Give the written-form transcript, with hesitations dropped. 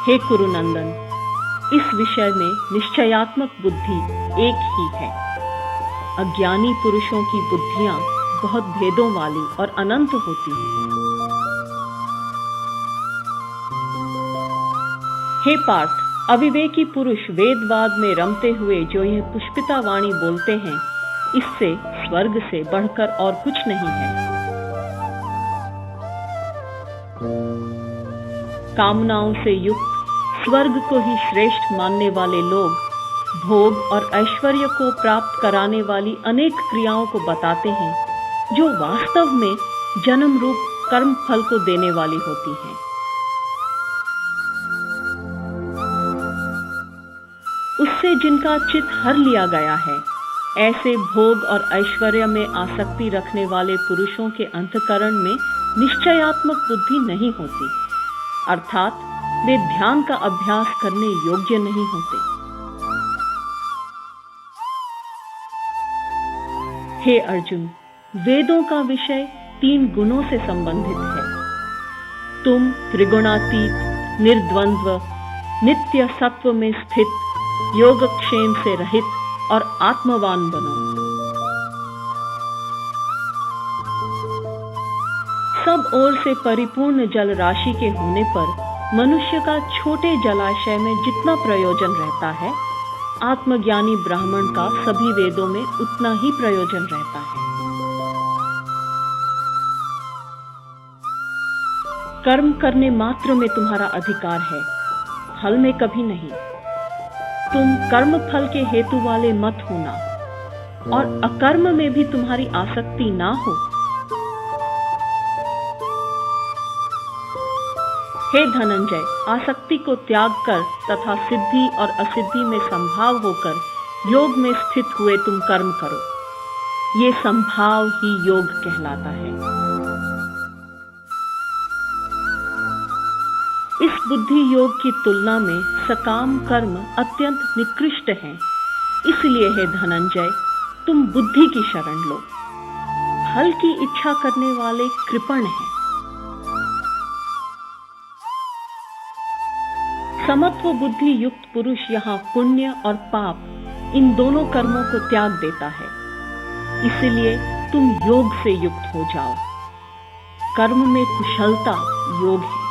हे कुरुनंदन, इस विषय में निश्चयात्मक बुद्धि एक ही है। अज्ञानी पुरुषों की बुद्धियां बहुत भेदों वाली और अनंत होती हैं। हे पार्थ, अविवेकी पुरुष वेदवाद में रमते हुए जो यह पुष्पिता वाणी बोलते हैं, इससे स्वर्ग से बढ़कर और कुछ नहीं है। कामनाओं से युक्त स्वर्ग को ही श्रेष्ठ मानने वाले लोग भोग और ऐश्वर्य को प्राप्त कराने वाली अनेक क्रियाओं को बताते हैं, जो वास्तव में जन्म रूप कर्म फल को देने वाली होती हैं। उससे जिनका चित्त हर लिया गया है, ऐसे भोग और ऐश्वर्य में आसक्ति रखने वाले पुरुषों के अंतःकरण में निश्चयात्मक बुद्धि नहीं होती, अर्थात वे ध्यान का अभ्यास करने योग्य नहीं होते। हे अर्जुन, वेदों का विषय 3 गुणों से संबंधित है। तुम त्रिगुणातीत, निर्द्वंद्व, नित्य सत्व में स्थित, योगक्षेम से रहित और आत्मवान बनो। सब ओर से परिपूर्ण जल राशि के होने पर मनुष्य का छोटे जलाशय में जितना प्रयोजन रहता है, आत्मज्ञानी ब्राह्मण का सभी वेदों में उतना ही प्रयोजन रहता है। कर्म करने मात्र में तुम्हारा अधिकार है, फल में कभी नहीं। तुम कर्म फल के हेतु वाले मत होना, और अकर्म में भी तुम्हारी आसक्ति ना हो। हे धनंजय, आसक्ति को त्याग कर तथा सिद्धि और असिद्धि में संभाव होकर योग में स्थित हुए तुम कर्म करो। ये संभाव ही योग कहलाता है। इस बुद्धि योग की तुलना में सकाम कर्म अत्यंत निकृष्ट हैं। इसलिए हे धनंजय, तुम बुद्धि की शरण लो। फल की इच्छा करने वाले कृपण हैं। समत्व बुद्धि युक्त पुरुष यहाँ पुण्य और पाप इन दोनों कर्मों को त्याग देता है। इसलिए तुम योग से युक्त हो जाओ। कर्म में कुशलता योग है।